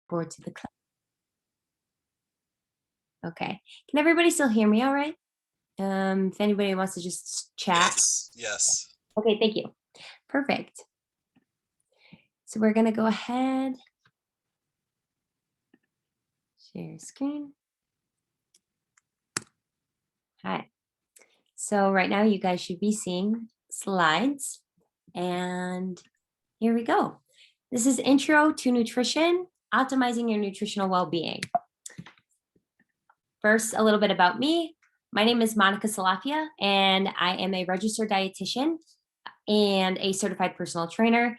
Board to the class. Okay. Can everybody still hear me all right? If anybody wants to just chat. Yes. Okay, thank you. Perfect. So we're going to go ahead. Share screen. Hi. So right now you guys should be seeing slides. And here we go. This is Intro to Nutrition, Optimizing Your Nutritional Well-Being. First, a little bit about me. My name is Monica Salafia, and I am a registered dietitian and a certified personal trainer.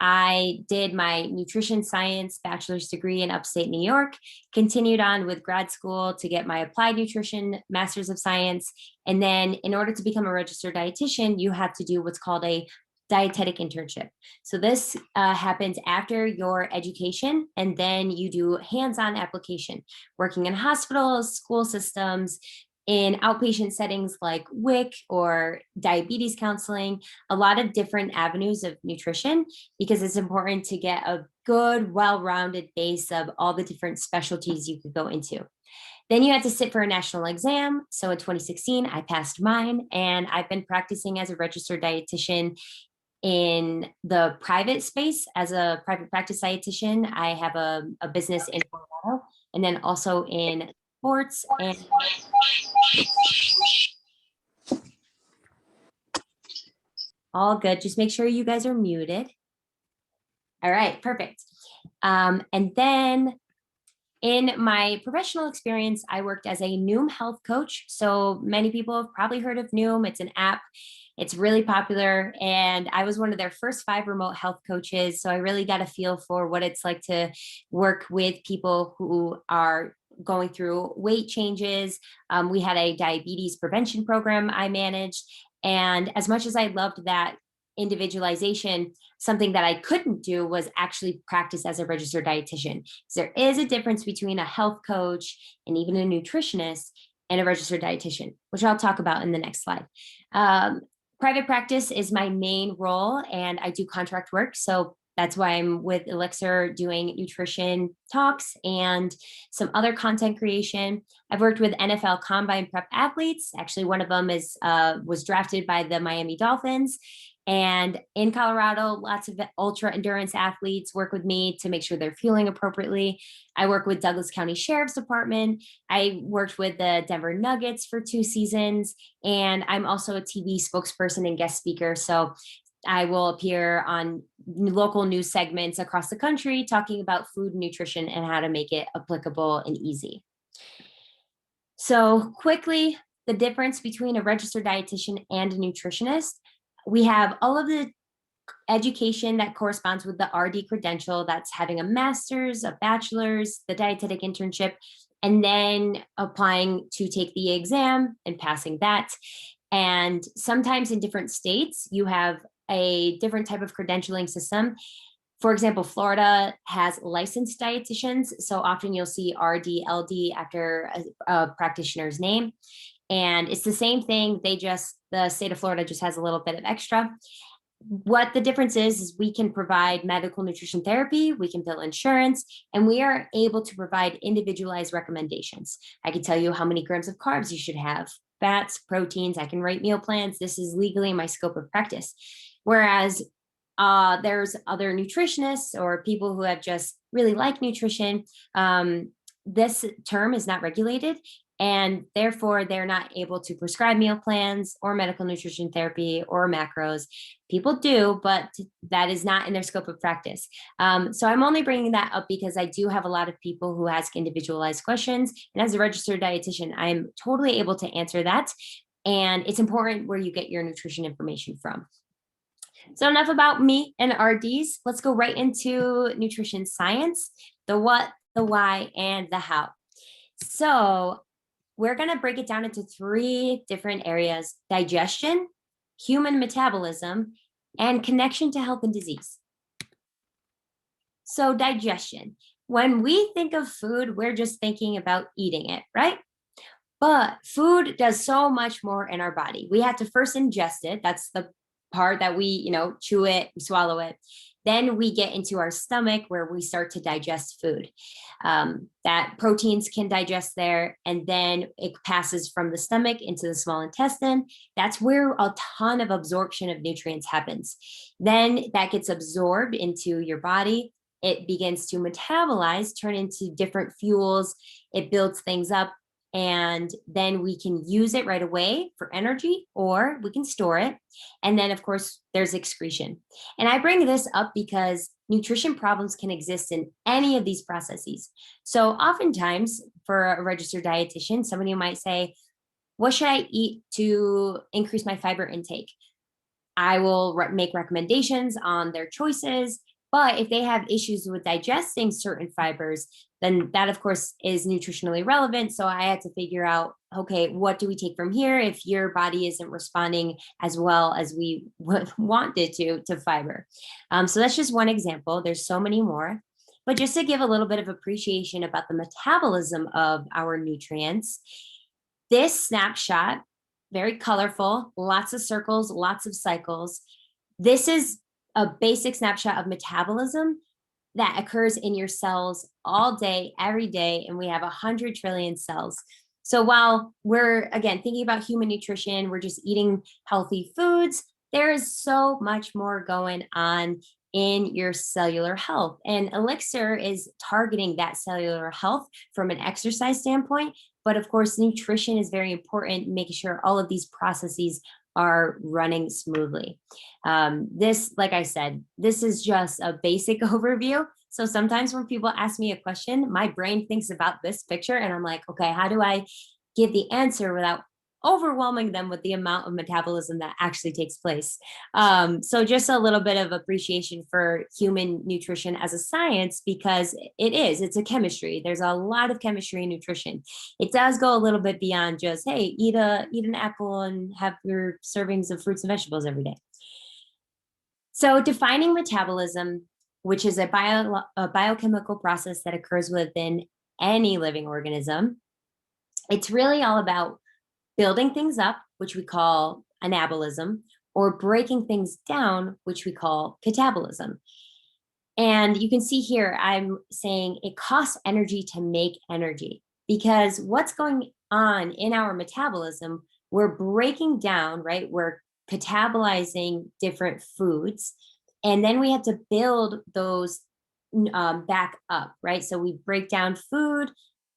I did my nutrition science bachelor's degree in upstate New York, continued on with grad school to get my applied nutrition master's of science. And then in order to become a registered dietitian, you have to do what's called a dietetic internship. So this happens after your education, and then you do hands-on application, working in hospitals, school systems, in outpatient settings like WIC or diabetes counseling, a lot of different avenues of nutrition, because it's important to get a good, well-rounded base of all the different specialties you could go into. Then you had to sit for a national exam. So in 2016, I passed mine, and I've been practicing as a registered dietitian in the private space as a private practice dietitian. I have a business in Colorado, and then also in sports and all good. Just make sure you guys are muted. All right, perfect. And then in my professional experience, I worked as a Noom health coach. So many people have probably heard of Noom. It's an app. It's really popular. And I was one of their first 5 remote health coaches. So I really got a feel for what it's like to work with people who are going through weight changes. We had a diabetes prevention program I managed. And as much as I loved that individualization, something that I couldn't do was actually practice as a registered dietitian. So there is a difference between a health coach and even a nutritionist and a registered dietitian, which I'll talk about in the next slide. Private practice is my main role, and I do contract work. So that's why I'm with elexr doing nutrition talks and some other content creation. I've worked with NFL Combine prep athletes. Actually, one of them was drafted by the Miami Dolphins. And in Colorado, lots of ultra endurance athletes work with me to make sure they're fueling appropriately. I work with Douglas County Sheriff's Department. I worked with the Denver Nuggets for 2 seasons. And I'm also a TV spokesperson and guest speaker. So I will appear on local news segments across the country talking about food and nutrition and how to make it applicable and easy. So quickly, the difference between a registered dietitian and a nutritionist. We have all of the education that corresponds with the RD credential. That's having a master's, a bachelor's, the dietetic internship, and then applying to take the exam and passing that. And sometimes in different states, you have a different type of credentialing system. For example, Florida has licensed dietitians. So often you'll see RD, LD after a practitioner's name. And it's the same thing. The state of Florida just has a little bit of extra. What the difference is we can provide medical nutrition therapy, we can bill insurance, and we are able to provide individualized recommendations. I can tell you how many grams of carbs you should have, fats, proteins. I can write meal plans. This is legally in my scope of practice. Whereas there's other nutritionists or people who have just really like nutrition. This term is not regulated, and therefore they're not able to prescribe meal plans or medical nutrition therapy or macros. People do, but that is not in their scope of practice. So I'm only bringing that up because I do have a lot of people who ask individualized questions. And as a registered dietitian, I'm totally able to answer that. And it's important where you get your nutrition information from. So enough about me and RDs. Let's go right into nutrition science, the what, the why, and the how. So we're going to break it down into 3 different areas: digestion, human metabolism, and connection to health and disease. So digestion. When we think of food, we're just thinking about eating it, right? But food does so much more in our body. We have to first ingest it. That's the part that we, chew it, we swallow it. Then we get into our stomach where we start to digest food. That proteins can digest there, and then it passes from the stomach into the small intestine. That's where a ton of absorption of nutrients happens. Then that gets absorbed into your body. It begins to metabolize, turn into different fuels. It builds things up, and then we can use it right away for energy, or we can store it. And then, of course, there's excretion. And I bring this up because nutrition problems can exist in any of these processes. So oftentimes for a registered dietitian, somebody might say, what should I eat to increase my fiber intake? I will make recommendations on their choices. But if they have issues with digesting certain fibers, then that, of course, is nutritionally relevant. So I had to figure out, okay, what do we take from here if your body isn't responding as well as we want it to fiber? So that's just one example. There's so many more. But just to give a little bit of appreciation about the metabolism of our nutrients, this snapshot, very colorful, lots of circles, lots of cycles. This is a basic snapshot of metabolism that occurs in your cells all day, every day, and we have 100 trillion cells. So while we're, again, thinking about human nutrition, we're just eating healthy foods, there is so much more going on in your cellular health. And elexr is targeting that cellular health from an exercise standpoint. But of course, nutrition is very important, making sure all of these processes are running smoothly. This, like I said, this is just a basic overview. So sometimes when people ask me a question, my brain thinks about this picture and I'm like, okay, how do I give the answer without overwhelming them with the amount of metabolism that actually takes place? So just a little bit of appreciation for human nutrition as a science, because it's a chemistry. There's a lot of chemistry in nutrition. It does go a little bit beyond just, hey, eat an apple and have your servings of fruits and vegetables every day. So defining metabolism, which is a biochemical process that occurs within any living organism, it's really all about building things up, which we call anabolism, or breaking things down, which we call catabolism. And you can see here, I'm saying it costs energy to make energy, because what's going on in our metabolism, we're breaking down, right? We're catabolizing different foods, and then we have to build those back up, right? So we break down food,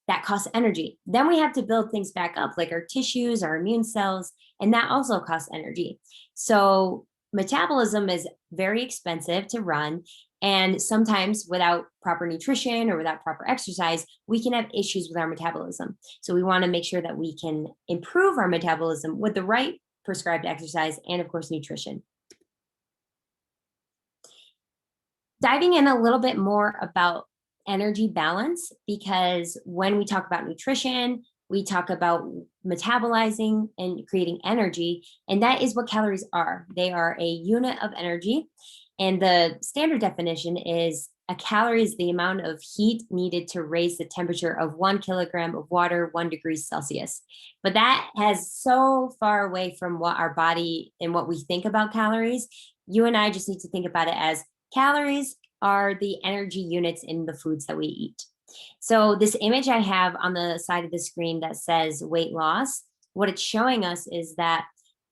that costs energy. Then we have to build things back up, like our tissues, our immune cells, and that also costs energy. So metabolism is very expensive to run. And sometimes without proper nutrition or without proper exercise, we can have issues with our metabolism. So we want to make sure that we can improve our metabolism with the right prescribed exercise and, of course, nutrition. Diving in a little bit more about energy balance, because when we talk about nutrition, we talk about metabolizing and creating energy, and that is what calories are. They are a unit of energy, and the standard definition is a calorie is the amount of heat needed to raise the temperature of 1 kilogram of water 1 degree Celsius. But that has so far away from what our body and what we think about calories. You and I just need to think about it as calories are the energy units in the foods that we eat. So this image I have on the side of the screen that says weight loss, what it's showing us is that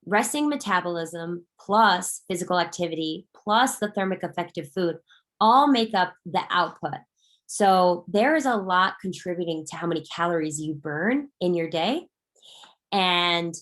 resting metabolism plus physical activity plus the thermic effect of food all make up the output. So there is a lot contributing to how many calories you burn in your day. And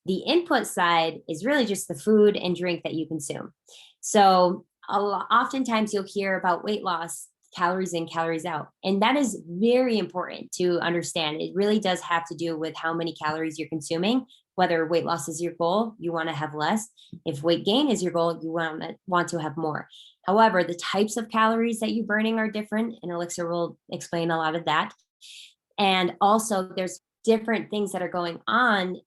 the input side is really just the food and drink that you consume. So oftentimes you'll hear about weight loss, calories in, calories out. And that is very important to understand. It really does have to do with how many calories you're consuming. Whether weight loss is your goal, you want to have less. If weight gain is your goal, you want to have more. However, the types of calories that you're burning are different, and elexr will explain a lot of that. And also there's different things that are going on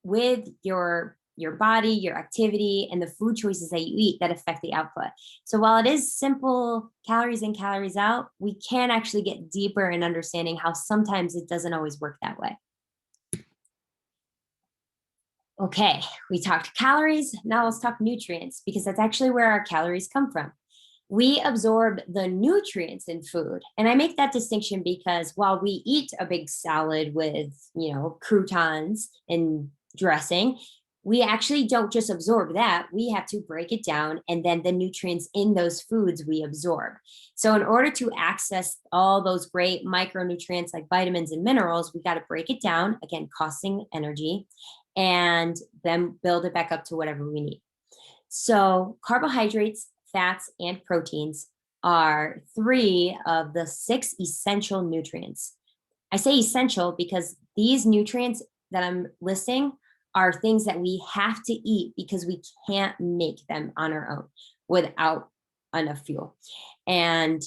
with your body, your activity, and the food choices that you eat that affect the output. So while it is simple calories in, calories out, we can actually get deeper in understanding how sometimes it doesn't always work that way. Okay, we talked calories. Now let's talk nutrients, because that's actually where our calories come from. We absorb the nutrients in food. And I make that distinction because while we eat a big salad with, croutons and dressing, we actually don't just absorb that. We have to break it down, and then the nutrients in those foods we absorb. So in order to access all those great micronutrients like vitamins and minerals, we got to break it down, again, costing energy, and then build it back up to whatever we need. So carbohydrates, fats, and proteins are 3 of the 6 essential nutrients. I say essential because these nutrients that I'm listing are things that we have to eat because we can't make them on our own without enough fuel. And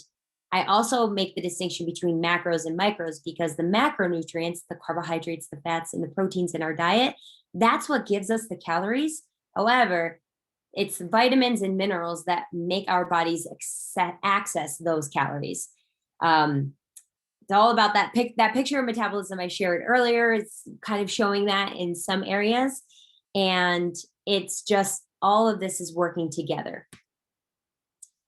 I also make the distinction between macros and micros because the macronutrients, the carbohydrates, the fats, and the proteins in our diet, that's what gives us the calories. However, it's vitamins and minerals that make our bodies access those calories. It's all about that picture of metabolism I shared earlier. It's kind of showing that in some areas. And it's just all of this is working together.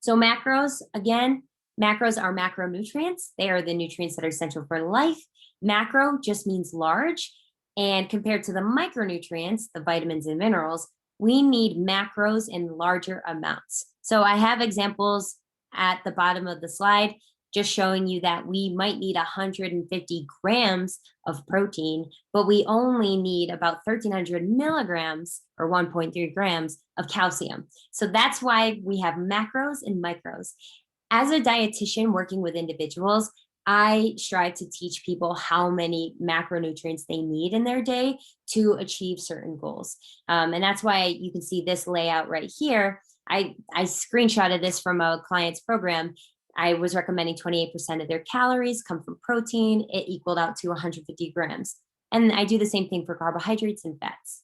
So macros, again, macros are macronutrients. They are the nutrients that are essential for life. Macro just means large. And compared to the micronutrients, the vitamins and minerals, we need macros in larger amounts. So I have examples at the bottom of the slide just showing you that we might need 150 grams of protein, but we only need about 1,300 milligrams or 1.3 grams of calcium. So that's why we have macros and micros. As a dietitian working with individuals, I strive to teach people how many macronutrients they need in their day to achieve certain goals. And that's why you can see this layout right here. I screenshotted this from a client's program. I was recommending 28% of their calories come from protein. It equaled out to 150 grams. And I do the same thing for carbohydrates and fats.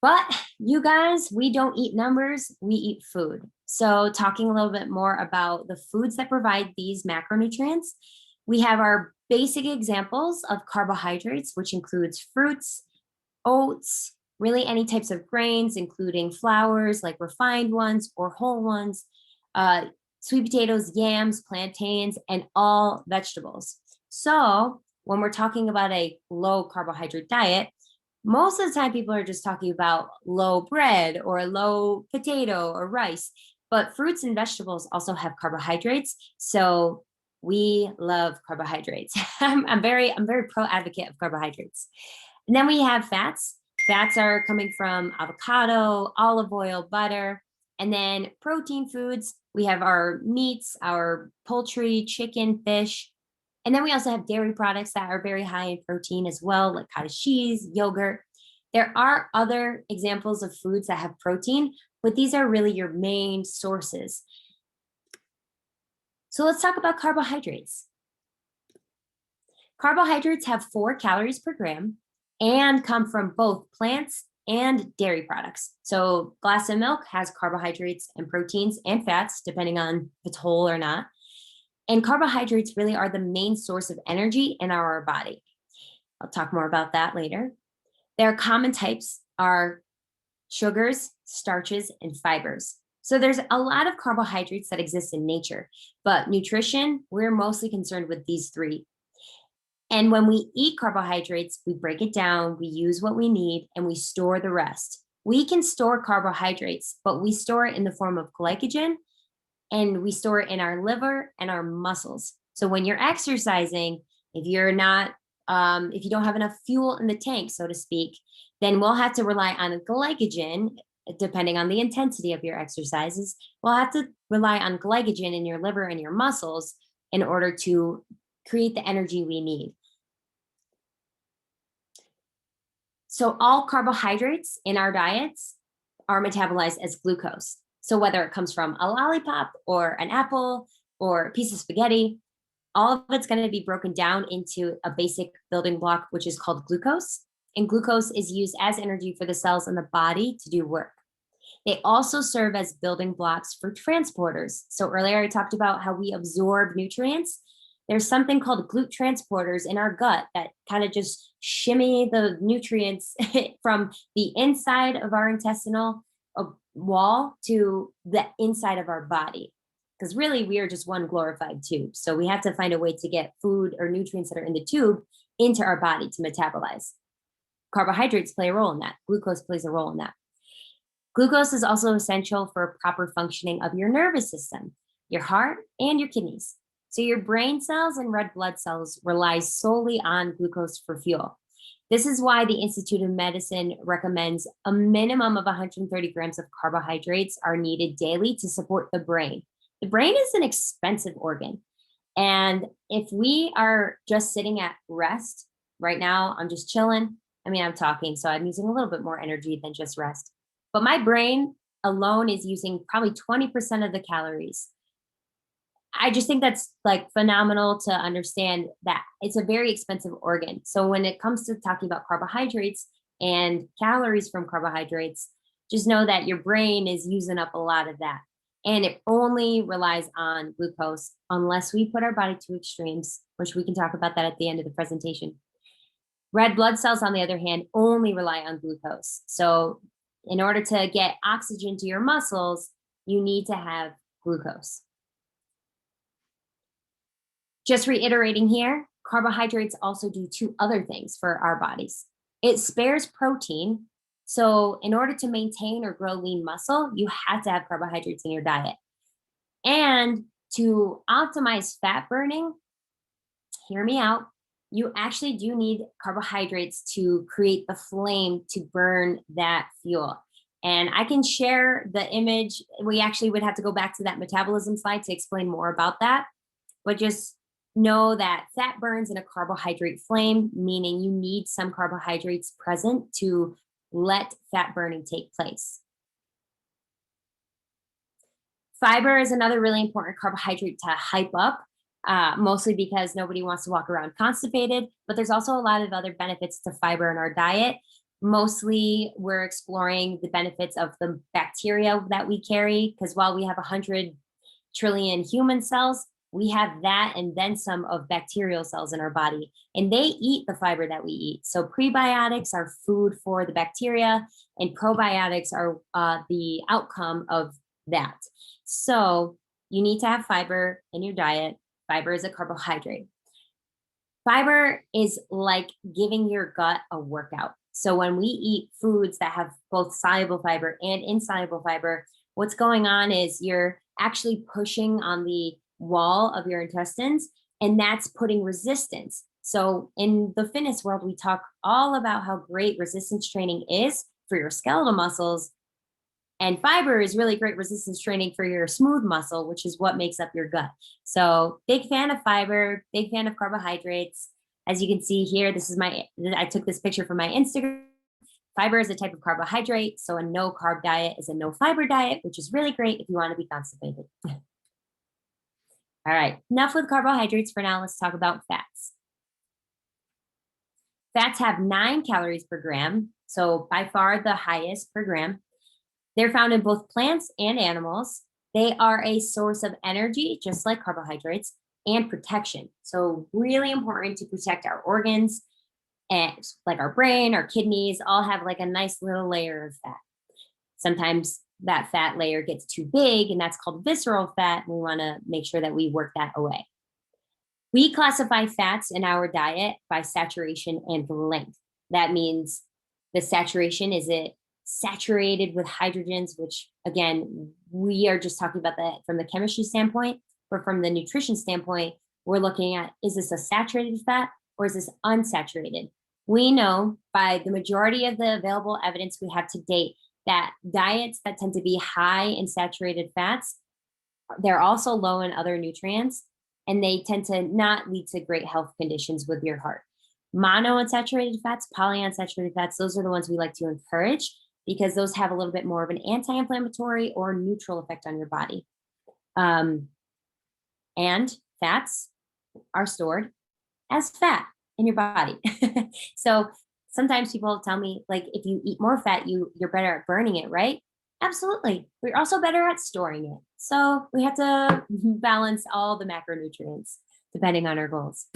But you guys, we don't eat numbers, we eat food. So talking a little bit more about the foods that provide these macronutrients, we have our basic examples of carbohydrates, which includes fruits, oats, really any types of grains, including flours like refined ones or whole ones, sweet potatoes, yams, plantains, and all vegetables. So when we're talking about a low carbohydrate diet, most of the time people are just talking about low bread or low potato or rice, but fruits and vegetables also have carbohydrates. So we love carbohydrates. I'm very pro advocate of carbohydrates. And then we have fats. Fats are coming from avocado, olive oil, butter. And then protein foods, we have our meats, our poultry, chicken, fish. And then we also have dairy products that are very high in protein as well, like cottage cheese, yogurt. There are other examples of foods that have protein, but these are really your main sources. So let's talk about carbohydrates. Carbohydrates have 4 calories per gram and come from both plants and dairy products. So a glass of milk has carbohydrates and proteins and fats, depending on if it's whole or not. And carbohydrates really are the main source of energy in our body. I'll talk more about that later. Their common types are sugars, starches, and fibers. So there's a lot of carbohydrates that exist in nature, but nutrition, we're mostly concerned with these 3. And when we eat carbohydrates, we break it down, we use what we need, and we store the rest. We can store carbohydrates, but we store it in the form of glycogen, and we store it in our liver and our muscles. So when you're exercising, if you don't have enough fuel in the tank, so to speak, then we'll have to rely on glycogen, depending on the intensity of your exercises. We'll have to rely on glycogen in your liver and your muscles in order to create the energy we need. So all carbohydrates in our diets are metabolized as glucose. So whether it comes from a lollipop or an apple or a piece of spaghetti, all of it's going to be broken down into a basic building block, which is called glucose. And glucose is used as energy for the cells in the body to do work. They also serve as building blocks for transporters. So earlier I talked about how we absorb nutrients. There's something called GLUT transporters in our gut that kind of just shimmy the nutrients from the inside of our intestinal wall to the inside of our body. Because really, we are just one glorified tube. So we have to find a way to get food or nutrients that are in the tube into our body to metabolize. Carbohydrates play a role in that. Glucose plays a role in that. Glucose is also essential for proper functioning of your nervous system, your heart, and your kidneys. So your brain cells and red blood cells rely solely on glucose for fuel. This is why the Institute of Medicine recommends a minimum of 130 grams of carbohydrates are needed daily to support the brain. The brain is an expensive organ. And if we are just sitting at rest, right now, I'm just chilling. I mean, I'm talking, so I'm using a little bit more energy than just rest. But my brain alone is using probably 20% of the calories. I just think that's like phenomenal to understand that it's a very expensive organ. So when it comes to talking about carbohydrates and calories from carbohydrates, just know that your brain is using up a lot of that. And it only relies on glucose unless we put our body to extremes, which we can talk about that at the end of the presentation. Red blood cells, on the other hand, only rely on glucose. So in order to get oxygen to your muscles, you need to have glucose. Just reiterating here, carbohydrates also do two other things for our bodies. It spares protein. So in order to maintain or grow lean muscle, you have to have carbohydrates in your diet. And to optimize fat burning, hear me out, you actually do need carbohydrates to create the flame to burn that fuel. And I can share the image. We actually would have to go back to that metabolism slide to explain more about that. But just know that fat burns in a carbohydrate flame, meaning you need some carbohydrates present to let fat burning take place. Fiber is another really important carbohydrate to hype up, mostly because nobody wants to walk around constipated, but there's also a lot of other benefits to fiber in our diet. Mostly we're exploring the benefits of the bacteria that we carry, because while we have 100 trillion human cells, we have that and then some of bacterial cells in our body, and they eat the fiber that we eat. So prebiotics are food for the bacteria, and probiotics are the outcome of that. So you need to have fiber in your diet. Fiber is a carbohydrate. Fiber is like giving your gut a workout. So when we eat foods that have both soluble fiber and insoluble fiber, what's going on is you're actually pushing on the wall of your intestines, and that's putting resistance. So in the fitness world, we talk all about how great resistance training is for your skeletal muscles. And fiber is really great resistance training for your smooth muscle, which is what makes up your gut. So big fan of fiber, big fan of carbohydrates. As you can see here, I took this picture from my Instagram. Fiber is a type of carbohydrate. So a no carb diet is a no fiber diet, which is really great if you want to be constipated. All right, enough with carbohydrates for now. Let's talk about fats. Fats have 9 calories per gram, so by far the highest per gram. They're found in both plants and animals. They are a source of energy, just like carbohydrates, and protection. So really important to protect our organs, and like our brain, our kidneys, all have like a nice little layer of fat. Sometimes that fat layer gets too big, and that's called visceral fat. And we want to make sure that we work that away. We classify fats in our diet by saturation and length. That means the saturation, is it saturated with hydrogens, which again, we are just talking about that from the chemistry standpoint, but from the nutrition standpoint, we're looking at, is this a saturated fat or is this unsaturated? We know by the majority of the available evidence we have to date that diets that tend to be high in saturated fats, they're also low in other nutrients, and they tend to not lead to great health conditions with your heart. Monounsaturated fats, polyunsaturated fats, those are the ones we like to encourage because those have a little bit more of an anti-inflammatory or neutral effect on your body. And fats are stored as fat in your body. So sometimes people tell me, like, if you eat more fat, you're better at burning it, right? Absolutely. We're also better at storing it. So we have to balance all the macronutrients depending on our goals.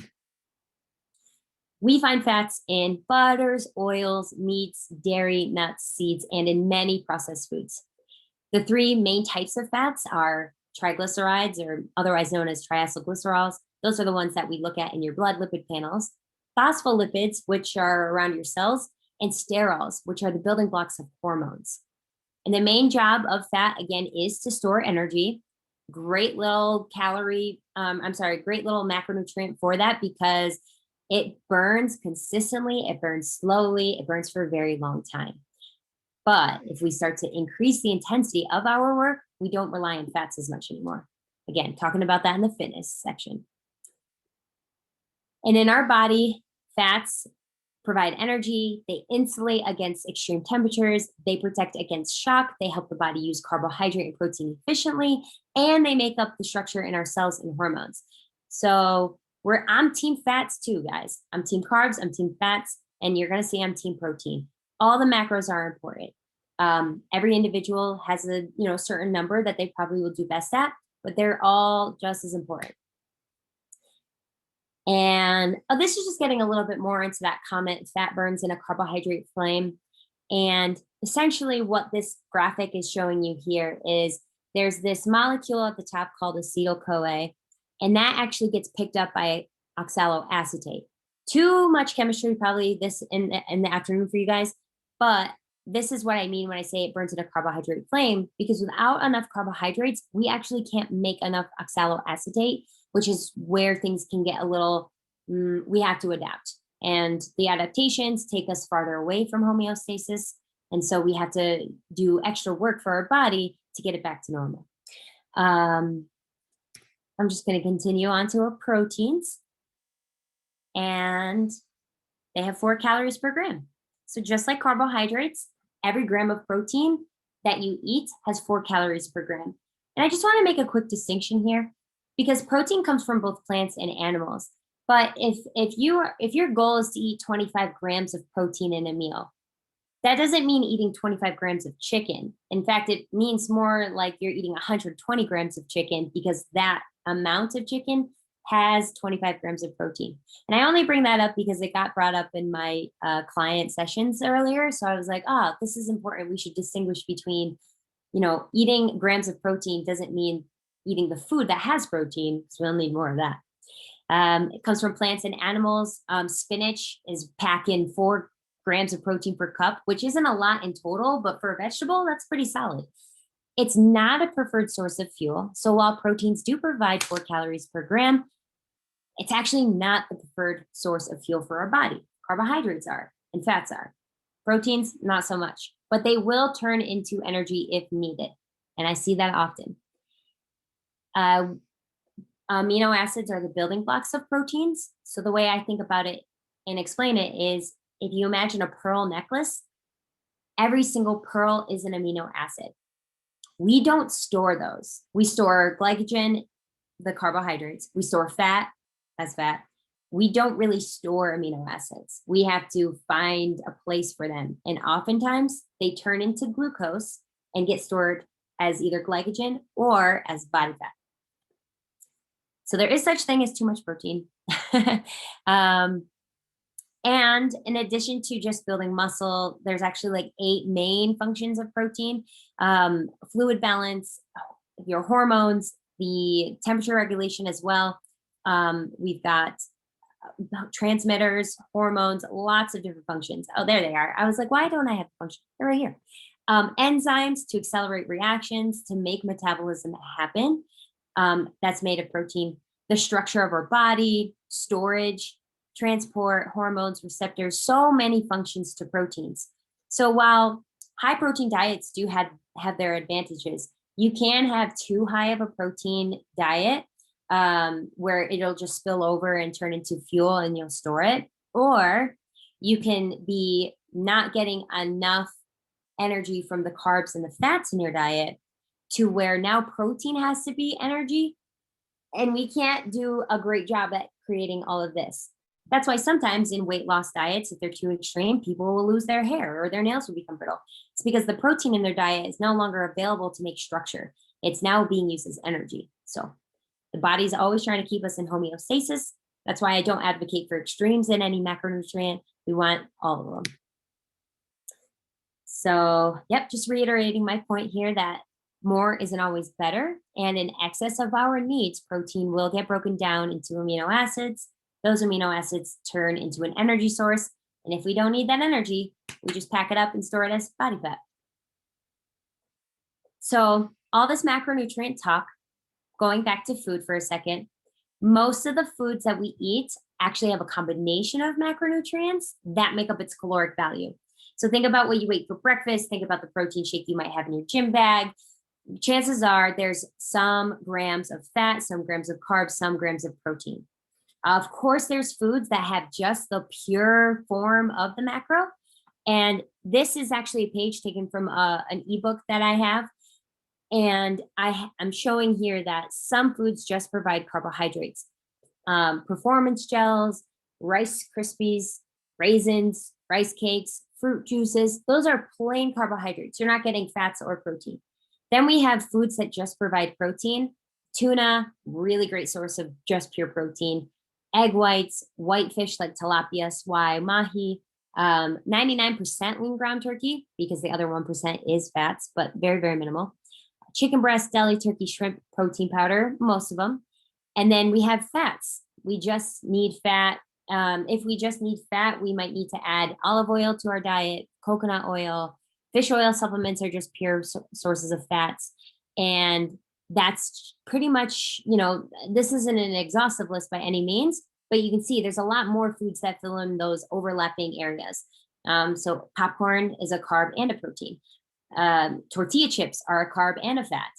We find fats in butters, oils, meats, dairy, nuts, seeds, and in many processed foods. The three main types of fats are triglycerides, or otherwise known as triacylglycerols. Those are the ones that we look at in your blood lipid panels. Phospholipids, which are around your cells, and sterols, which are the building blocks of hormones. And the main job of fat, again, is to store energy. Great little great little macronutrient for that, because it burns consistently, it burns slowly, it burns for a very long time. But if we start to increase the intensity of our work, we don't rely on fats as much anymore. Again, talking about that in the fitness section. And in our body, fats provide energy, they insulate against extreme temperatures, they protect against shock, they help the body use carbohydrate and protein efficiently, and they make up the structure in our cells and hormones. So I'm team fats too, guys. I'm team carbs, I'm team fats, and you're gonna see I'm team protein. All the macros are important. Every individual has a certain number that they probably will do best at, but they're all just as important. And this is just getting a little bit more into that comment, fat burns in a carbohydrate flame. And essentially what this graphic is showing you here is there's this molecule at the top called acetyl-CoA, and that actually gets picked up by oxaloacetate. Too much chemistry probably this in the afternoon for you guys, but this is what I mean when I say it burns in a carbohydrate flame, because without enough carbohydrates, we actually can't make enough oxaloacetate, which is where things can get a little, we have to adapt. And the adaptations take us farther away from homeostasis. And so we have to do extra work for our body to get it back to normal. I'm just going to continue on to our proteins. And they have 4 calories per gram. So just like carbohydrates, every gram of protein that you eat has 4 calories per gram. And I just want to make a quick distinction here, because protein comes from both plants and animals. But if your goal is to eat 25 grams of protein in a meal, that doesn't mean eating 25 grams of chicken. In fact, it means more like you're eating 120 grams of chicken, because that amount of chicken has 25 grams of protein. And I only bring that up because it got brought up in my client sessions earlier. So I was like, this is important. We should distinguish between, eating grams of protein doesn't mean eating the food that has protein, because we'll need more of that. It comes from plants and animals. Spinach is packing 4 grams of protein per cup, which isn't a lot in total, but for a vegetable, that's pretty solid. It's not a preferred source of fuel. So while proteins do provide 4 calories per gram, it's actually not the preferred source of fuel for our body. Carbohydrates are, and fats are. Proteins, not so much, but they will turn into energy if needed. And I see that often. Amino acids are the building blocks of proteins. So the way I think about it and explain it is, if you imagine a pearl necklace, every single pearl is an amino acid. We don't store those. We store glycogen, the carbohydrates. We store fat as fat. We don't really store amino acids. We have to find a place for them. And oftentimes they turn into glucose and get stored as either glycogen or as body fat. So there is such thing as too much protein. And in addition to just building muscle, there's actually like 8 main functions of protein: fluid balance, your hormones, the temperature regulation as well. We've got transmitters, hormones, lots of different functions. Oh, there they are. I was like, why don't I have a function? They're right here. Enzymes to accelerate reactions, to make metabolism happen. That's made of protein. The structure of our body, storage, transport, hormones, receptors, so many functions to proteins. So while high protein diets do have their advantages, you can have too high of a protein diet where it'll just spill over and turn into fuel and you'll store it. Or you can be not getting enough energy from the carbs and the fats in your diet to where now protein has to be energy. And we can't do a great job at creating all of this. That's why sometimes in weight loss diets, if they're too extreme, people will lose their hair or their nails will become brittle. It's because the protein in their diet is no longer available to make structure. It's now being used as energy. So the body's always trying to keep us in homeostasis. That's why I don't advocate for extremes in any macronutrient. We want all of them. So, yep, just reiterating my point here that more isn't always better. And in excess of our needs, protein will get broken down into amino acids. Those amino acids turn into an energy source. And if we don't need that energy, we just pack it up and store it as body fat. So all this macronutrient talk, going back to food for a second, most of the foods that we eat actually have a combination of macronutrients that make up its caloric value. So think about what you ate for breakfast, think about the protein shake you might have in your gym bag. Chances are there's some grams of fat, some grams of carbs, some grams of protein. Of course, there's foods that have just the pure form of the macro. And this is actually a page taken from an ebook that I have. And I'm showing here that some foods just provide carbohydrates. Performance gels, Rice Krispies, raisins, rice cakes, fruit juices, those are plain carbohydrates. You're not getting fats or protein. Then we have foods that just provide protein. Tuna, really great source of just pure protein. Egg whites, white fish like tilapia, swai, mahi, 99% lean ground turkey because the other 1% is fats, but very, very minimal. Chicken breast, deli, turkey, shrimp, protein powder, most of them. And then we have fats. We just need fat. If we just need fat, we might need to add olive oil to our diet, coconut oil. Fish oil supplements are just pure sources of fats. And that's pretty much, this isn't an exhaustive list by any means, but you can see there's a lot more foods that fill in those overlapping areas. So popcorn is a carb and a protein. Tortilla chips are a carb and a fat.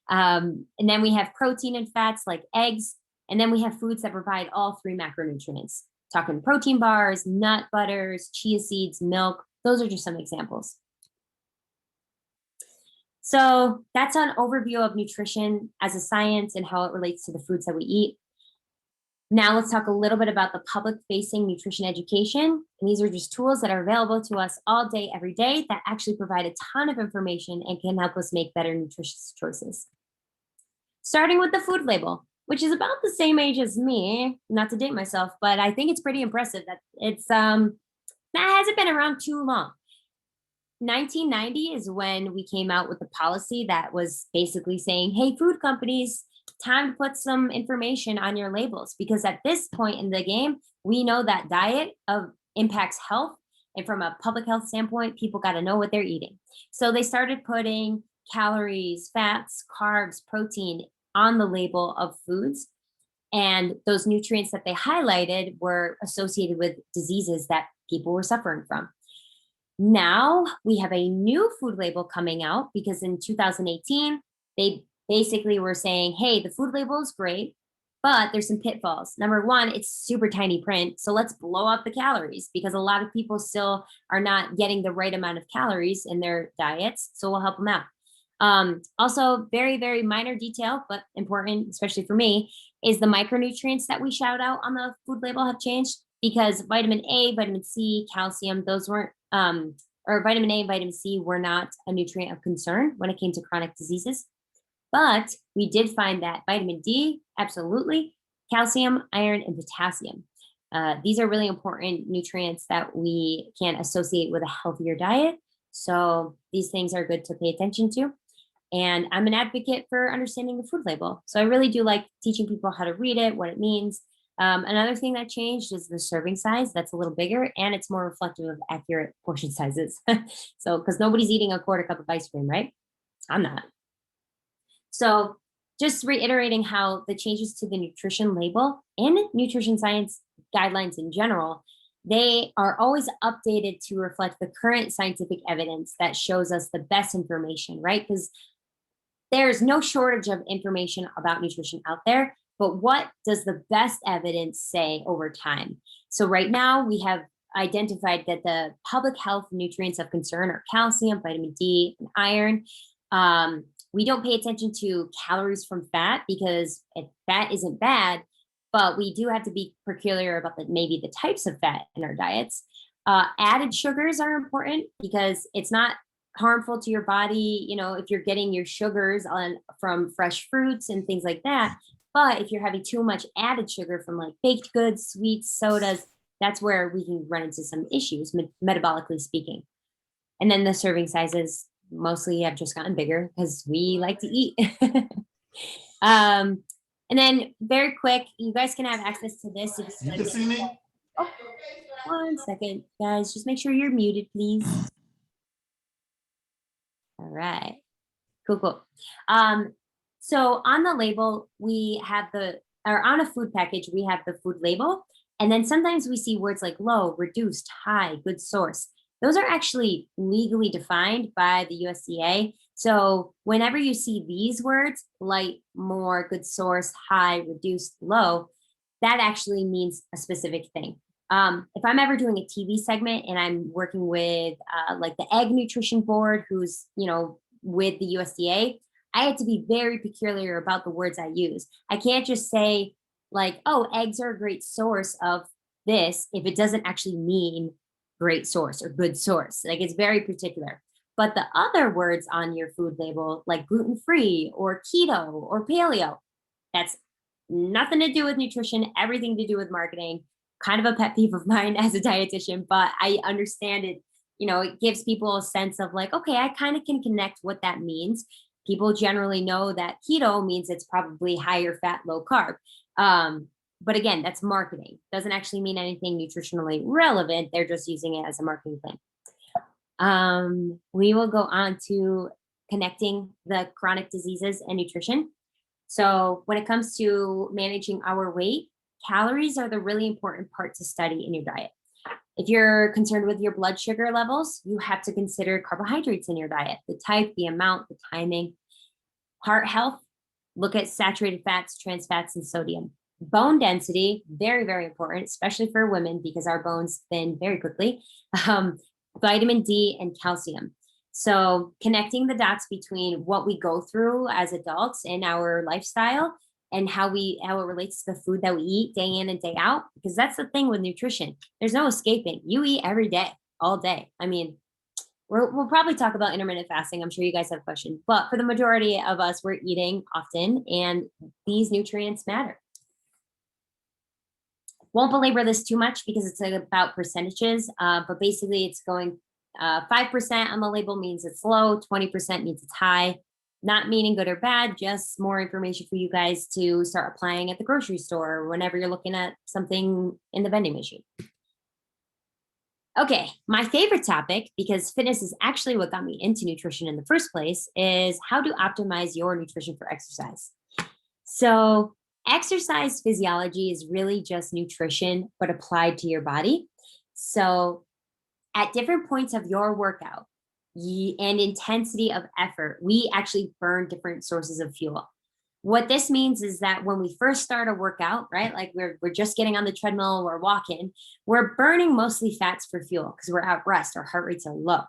And then we have protein and fats like eggs. And then we have foods that provide all three macronutrients. Talking protein bars, nut butters, chia seeds, milk. Those are just some examples. So that's an overview of nutrition as a science and how it relates to the foods that we eat. Now let's talk a little bit about the public-facing nutrition education. And these are just tools that are available to us all day, every day that actually provide a ton of information and can help us make better nutritious choices. Starting with the food label, which is about the same age as me, not to date myself, but I think it's pretty impressive that that hasn't been around too long. 1990 is when we came out with a policy that was basically saying, hey, food companies, time to put some information on your labels, because at this point in the game, we know that diet impacts health. And from a public health standpoint, people got to know what they're eating. So they started putting calories, fats, carbs, protein on the label of foods. And those nutrients that they highlighted were associated with diseases that people were suffering from. Now we have a new food label coming out because in 2018, they basically were saying, hey, the food label is great, but there's some pitfalls. Number one, it's super tiny print. So let's blow up the calories because a lot of people still are not getting the right amount of calories in their diets. So we'll help them out. Also, very, very minor detail, but important, especially for me, is the micronutrients that we shout out on the food label have changed because vitamin A, vitamin C, calcium, those weren't, or vitamin A and vitamin C were not a nutrient of concern when it came to chronic diseases. But we did find that vitamin D, absolutely, calcium, iron, and potassium. These are really important nutrients that we can associate with a healthier diet. So these things are good to pay attention to. And I'm an advocate for understanding the food label. So I really do like teaching people how to read it, what it means. Another thing that changed is the serving size. That's a little bigger and it's more reflective of accurate portion sizes. So, because nobody's eating a quarter cup of ice cream, right? I'm not. So just reiterating how the changes to the nutrition label and nutrition science guidelines in general, they are always updated to reflect the current scientific evidence that shows us the best information, right? Because there's no shortage of information about nutrition out there, but what does the best evidence say over time? So right now we have identified that the public health nutrients of concern are calcium, vitamin D, and iron. We don't pay attention to calories from fat because fat isn't bad, but we do have to be peculiar about maybe the types of fat in our diets. Added sugars are important because it's not harmful to your body, if you're getting your sugars from fresh fruits and things like that. But if you're having too much added sugar from like baked goods, sweets, sodas, that's where we can run into some issues, metabolically speaking. And then the serving sizes, mostly have just gotten bigger because we like to eat. And then very quick, you guys can have access to this. If You can see me? oh, 1 second, guys, just make sure you're muted, please. All right, cool. So on the label, we have or on a food package, we have the food label. And then sometimes we see words like low, reduced, high, good source. Those are actually legally defined by the USDA. So whenever you see these words, light, more, good source, high, reduced, low, that actually means a specific thing. If I'm ever doing a TV segment and I'm working with like the Egg Nutrition Board, who's, with the USDA, I had to be very peculiar about the words I use. I can't just say like, oh, eggs are a great source of this if it doesn't actually mean great source or good source. Like it's very particular. But the other words on your food label, like gluten-free or keto or paleo, that's nothing to do with nutrition, everything to do with marketing. Kind of a pet peeve of mine as a dietitian, but I understand it. It gives people a sense of like, okay, I kind of can connect what that means. People generally know that keto means it's probably higher fat, low carb. But again, that's marketing. Doesn't actually mean anything nutritionally relevant. They're just using it as a marketing thing. We will go on to connecting the chronic diseases and nutrition. So when it comes to managing our weight, calories are the really important part to study in your diet. If you're concerned with your blood sugar levels, you have to consider carbohydrates in your diet, the type, the amount, the timing. Heart health, look at saturated fats, trans fats, and sodium. Bone density, very, very important, especially for women because our bones thin very quickly. Vitamin D and calcium. So connecting the dots between what we go through as adults in our lifestyle and how it relates to the food that we eat day in and day out, because that's the thing with nutrition. There's no escaping. You eat every day, all day. I mean, we'll probably talk about intermittent fasting. I'm sure you guys have questions, but for the majority of us, we're eating often, and these nutrients matter. Won't belabor this too much because it's about percentages, but basically it's going 5% on the label means it's low, 20% means it's high. Not meaning good or bad, just more information for you guys to start applying at the grocery store or whenever you're looking at something in the vending machine. Okay, my favorite topic, because fitness is actually what got me into nutrition in the first place, is how to optimize your nutrition for exercise. So exercise physiology is really just nutrition, but applied to your body. So at different points of your workout and intensity of effort, we actually burn different sources of fuel. What this means is that when we first start a workout, right, like we're just getting on the treadmill, we're walking, we're burning mostly fats for fuel because we're at rest, our heart rates are low.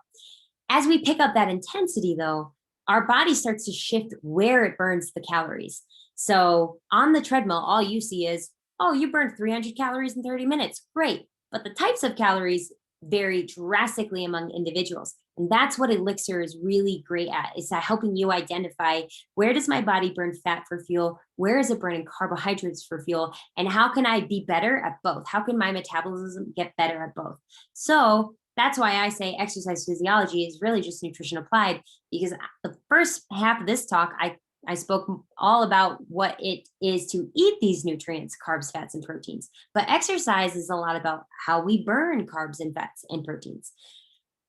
As we pick up that intensity, though, our body starts to shift where it burns the calories. So on the treadmill, all you see is, oh, you burned 300 calories in 30 minutes. Great. But the types of calories vary drastically among individuals. And that's what elexr is really great at, is that helping you identify, where does my body burn fat for fuel? Where is it burning carbohydrates for fuel? And how can I be better at both? How can my metabolism get better at both? So that's why I say exercise physiology is really just nutrition applied, because the first half of this talk, I spoke all about what it is to eat these nutrients, carbs, fats, and proteins. But exercise is a lot about how we burn carbs and fats and proteins.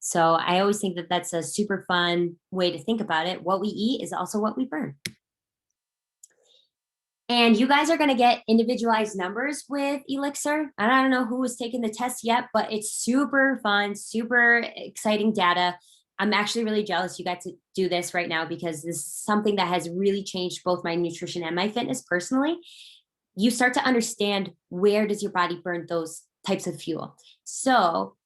So I always think that that's a super fun way to think about it. What we eat is also what we burn. And you guys are going to get individualized numbers with elexr. I don't know who has taken the test yet, but it's super fun, super exciting data. I'm actually really jealous you got to do this right now, because this is something that has really changed both my nutrition and my fitness personally. You start to understand, where does your body burn those types of fuel. So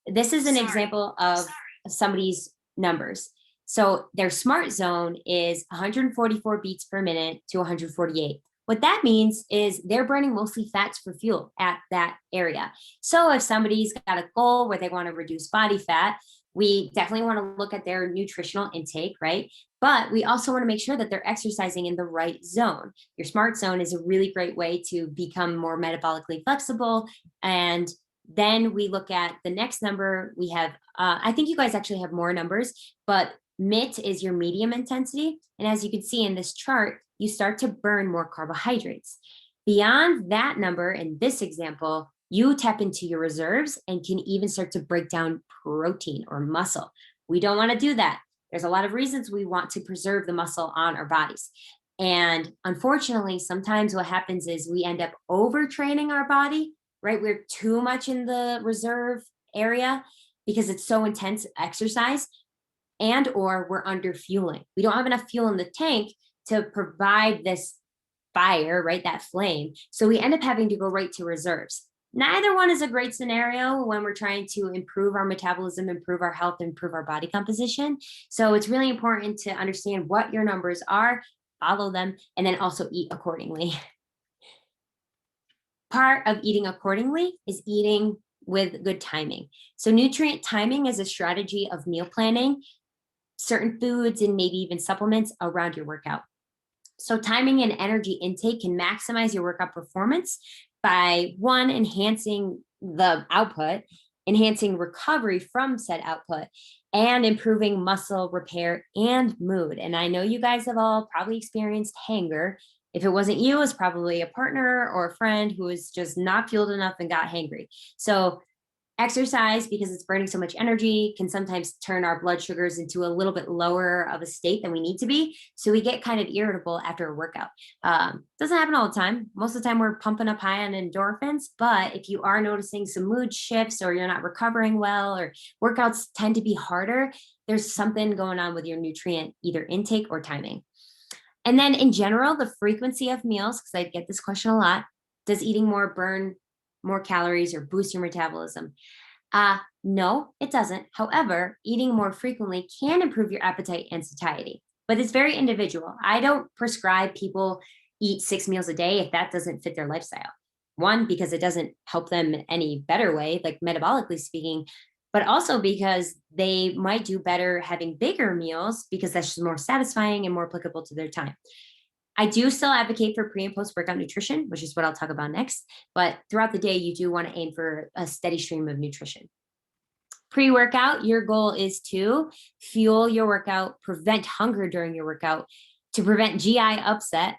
this is an example of somebody's numbers. So their smart zone is 144 beats per minute to 148. What that means is they're burning mostly fats for fuel at that area. So if somebody's got a goal where they want to reduce body fat, we definitely want to look at their nutritional intake, right? But we also want to make sure that they're exercising in the right zone. Your smart zone is a really great way to become more metabolically flexible. And then we look at the next number. We have, I think you guys actually have more numbers, but MIT is your medium intensity. And as you can see in this chart, you start to burn more carbohydrates. Beyond that number, in this example, you tap into your reserves and can even start to break down protein or muscle. We don't want to do that. There's a lot of reasons we want to preserve the muscle on our bodies. And unfortunately, sometimes what happens is we end up overtraining our body, right? We're too much in the reserve area because it's so intense exercise, and or we're under fueling. We don't have enough fuel in the tank to provide this fire, right? That flame. So we end up having to go right to reserves. Neither one is a great scenario when we're trying to improve our metabolism, improve our health, improve our body composition. So it's really important to understand what your numbers are, follow them, and then also eat accordingly. Part of eating accordingly is eating with good timing. So nutrient timing is a strategy of meal planning certain foods and maybe even supplements around your workout. So timing and energy intake can maximize your workout performance by one, enhancing the output, enhancing recovery from said output, and improving muscle repair and mood. And I know you guys have all probably experienced hanger. If it wasn't you, it's probably a partner or a friend who was just not fueled enough and got hangry. So exercise, because it's burning so much energy, can sometimes turn our blood sugars into a little bit lower of a state than we need to be. So we get kind of irritable after a workout. Doesn't happen all the time. Most of the time we're pumping up high on endorphins, but if you are noticing some mood shifts or you're not recovering well or workouts tend to be harder, there's something going on with your nutrient, either intake or timing. And then in general, the frequency of meals, because I get this question a lot, does eating more burn more calories or boost your metabolism? No, it doesn't. However, eating more frequently can improve your appetite and satiety, but it's very individual. I don't prescribe people eat 6 meals a day if that doesn't fit their lifestyle. One, because it doesn't help them any better way, like metabolically speaking, but also because they might do better having bigger meals because that's just more satisfying and more applicable to their time. I do still advocate for pre and post workout nutrition, which is what I'll talk about next. But throughout the day, you do want to aim for a steady stream of nutrition. Pre-workout, your goal is to fuel your workout, prevent hunger during your workout, to prevent GI upset,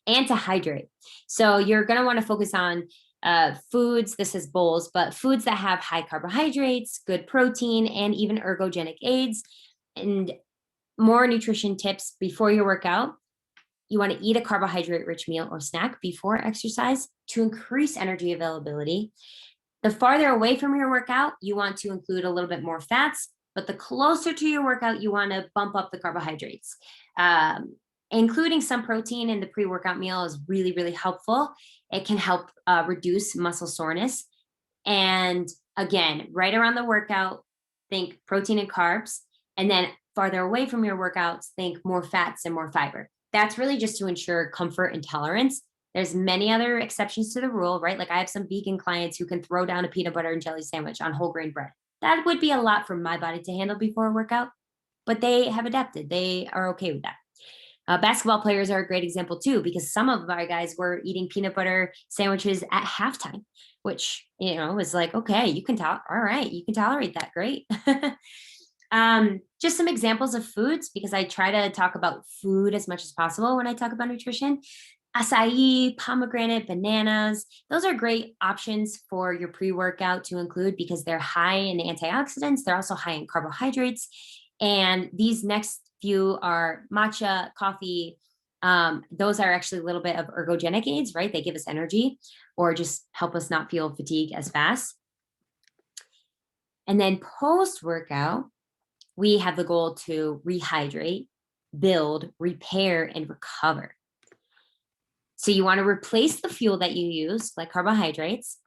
and to hydrate. So you're going to want to focus on foods, this is bowls, but foods that have high carbohydrates, good protein, and even ergogenic aids. And more nutrition tips before your workout. You want to eat a carbohydrate-rich meal or snack before exercise to increase energy availability. The farther away from your workout, you want to include a little bit more fats, but the closer to your workout, you want to bump up the carbohydrates. Including some protein in the pre-workout meal is really, really helpful. It can help reduce muscle soreness. And again, right around the workout, think protein and carbs. And then farther away from your workouts, think more fats and more fiber. That's really just to ensure comfort and tolerance. There's many other exceptions to the rule, right? Like I have some vegan clients who can throw down a peanut butter and jelly sandwich on whole grain bread. That would be a lot for my body to handle before a workout, but they have adapted. They are okay with that. Basketball players are a great example too, because some of our guys were eating peanut butter sandwiches at halftime, which, was like, okay, you can all right, you can tolerate that. Great. Just some examples of foods, because I try to talk about food as much as possible when I talk about nutrition. Acai, pomegranate, bananas, those are great options for your pre-workout to include because they're high in antioxidants. They're also high in carbohydrates. And these next few are matcha, coffee. Those are actually a little bit of ergogenic aids, right? They give us energy or just help us not feel fatigue as fast. And then post-workout, we have the goal to rehydrate, build, repair, and recover. So you want to replace the fuel that you use, like carbohydrates,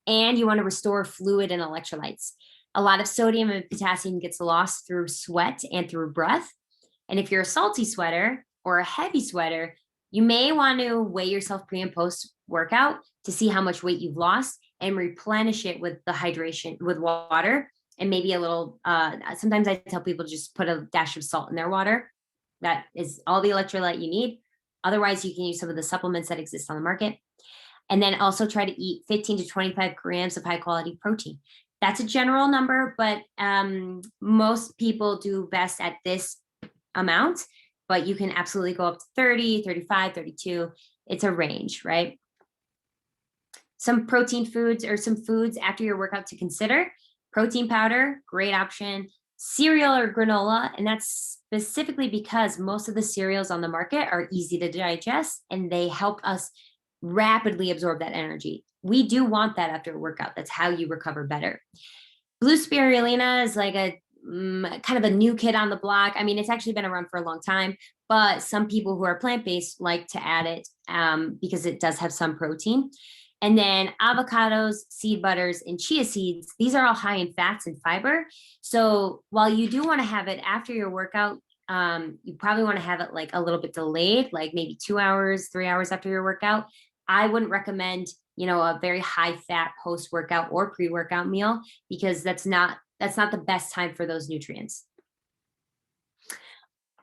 and you want to restore fluid and electrolytes. A lot of sodium and potassium gets lost through sweat and through breath. And if you're a salty sweater or a heavy sweater, you may want to weigh yourself pre and post workout to see how much weight you've lost and replenish it with the hydration, with water. And maybe a little, sometimes I tell people just put a dash of salt in their water. That is all the electrolyte you need. Otherwise, you can use some of the supplements that exist on the market. And then also try to eat 15 to 25 grams of high quality protein. That's a general number, but most people do best at this amount, but you can absolutely go up to 30, 35, 32. It's a range, right? Some protein foods or some foods after your workout to consider. Protein powder, great option. Cereal or granola, and that's specifically because most of the cereals on the market are easy to digest and they help us rapidly absorb that energy. We do want that after a workout. That's how you recover better. Blue spirulina is like a kind of a new kid on the block. I mean, it's actually been around for a long time, but some people who are plant-based like to add it because it does have some protein. And then avocados, seed butters, and chia seeds, these are all high in fats and fiber. So while you do want to have it after your workout, you probably want to have it like a little bit delayed, like maybe 2 hours, 3 hours after your workout. I wouldn't recommend, a very high fat post-workout or pre-workout meal because that's not the best time for those nutrients.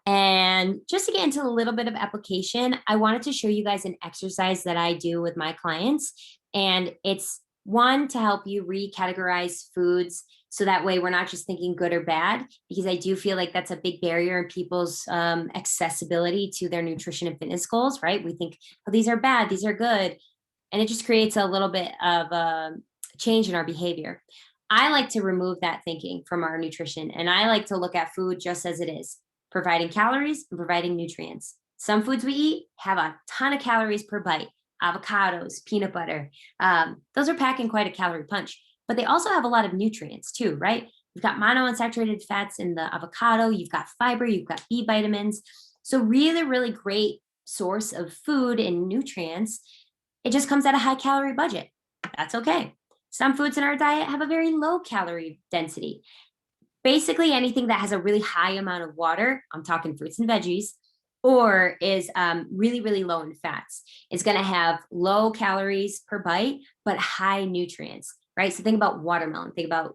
And just to get into a little bit of application, I wanted to show you guys an exercise that I do with my clients. And it's one to help you recategorize foods. So that way we're not just thinking good or bad, because I do feel like that's a big barrier in people's accessibility to their nutrition and fitness goals, right? We think, oh, these are bad, these are good. And it just creates a little bit of a change in our behavior. I like to remove that thinking from our nutrition. And I like to look at food just as it is, providing calories and providing nutrients. Some foods we eat have a ton of calories per bite. Avocados, peanut butter. Those are packing quite a calorie punch, but they also have a lot of nutrients too, right? You've got monounsaturated fats in the avocado, you've got fiber, you've got B vitamins. So really, really great source of food and nutrients. It just comes at a high calorie budget. That's okay. Some foods in our diet have a very low calorie density. Basically anything that has a really high amount of water, I'm talking fruits and veggies, or is really, really low in fats. It's going to have low calories per bite, but high nutrients, right? So think about watermelon, think about,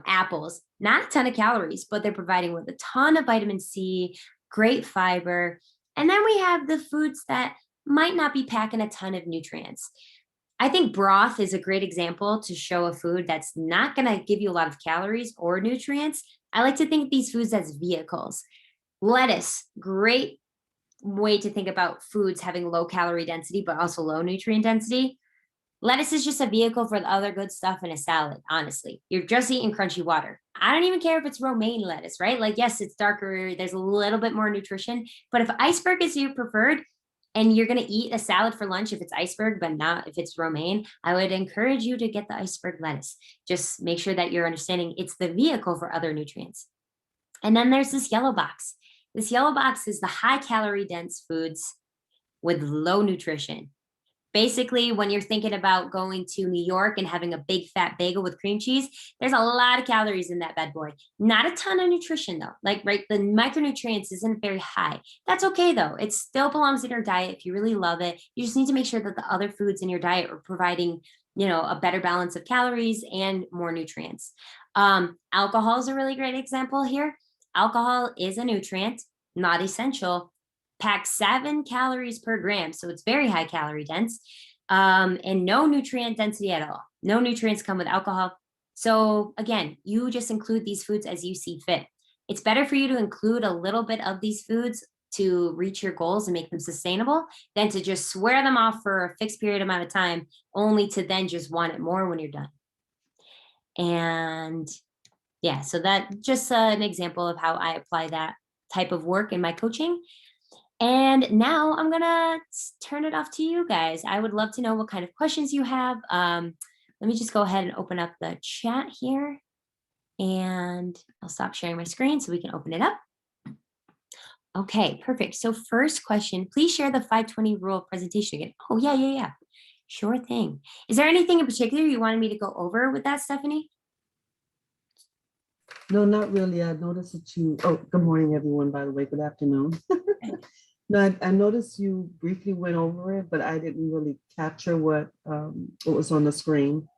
apples, not a ton of calories, but they're providing with a ton of vitamin C, great fiber. And then we have the foods that might not be packing a ton of nutrients. I think broth is a great example to show a food that's not going to give you a lot of calories or nutrients. I like to think of these foods as vehicles. Lettuce, great way to think about foods having low calorie density, but also low nutrient density. Lettuce is just a vehicle for the other good stuff in a salad, honestly. You're just eating crunchy water. I don't even care if it's romaine lettuce, right? Like, yes, it's darker, there's a little bit more nutrition, but if iceberg is your preferred, and you're going to eat a salad for lunch if it's iceberg, but not if it's romaine, I would encourage you to get the iceberg lettuce. Just make sure that you're understanding it's the vehicle for other nutrients. And then there's this yellow box. This yellow box is the high calorie dense foods with low nutrition. Basically, when you're thinking about going to New York and having a big fat bagel with cream cheese, there's a lot of calories in that bad boy. Not a ton of nutrition though. Like, right, the micronutrients isn't very high. That's okay though. It still belongs in your diet if you really love it. You just need to make sure that the other foods in your diet are providing, a better balance of calories and more nutrients. Alcohol is a really great example here. Alcohol is a nutrient, not essential. Packs 7 calories per gram, so it's very high calorie dense, and no nutrient density at all. No nutrients come with alcohol. So again, you just include these foods as you see fit. It's better for you to include a little bit of these foods to reach your goals and make them sustainable than to just swear them off for a fixed period amount of time, only to then just want it more when you're done. And yeah, so that's just an example of how I apply that type of work in my coaching. And now I'm gonna turn it off to you guys. I would love to know what kind of questions you have. Let me just go ahead and open up the chat here, and I'll stop sharing my screen so we can open it up. Okay, perfect. So first question, please share the 520 rule presentation again. Oh, yeah. Sure thing. Is there anything in particular you wanted me to go over with that, Stephanie? No, not really. I noticed that you, good morning, everyone, by the way, good afternoon. No, I noticed you briefly went over it, but I didn't really capture what was on the screen.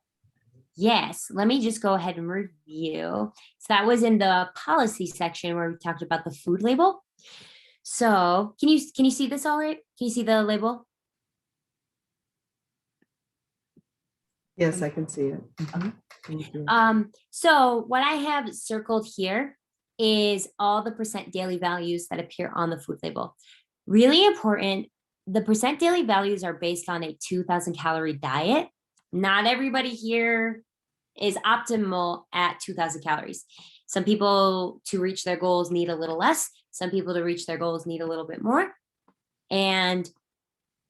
Yes, let me just go ahead and review. So that was in the policy section where we talked about the food label. So can you see this all right? Can you see the label? Yes, I can see it. Okay. Thank you. So what I have circled here is all the percent daily values that appear on the food label. Really important. The percent daily values are based on a 2,000 calorie diet. Not everybody here is optimal at 2,000 calories. Some people to reach their goals need a little less. Some people to reach their goals need a little bit more. And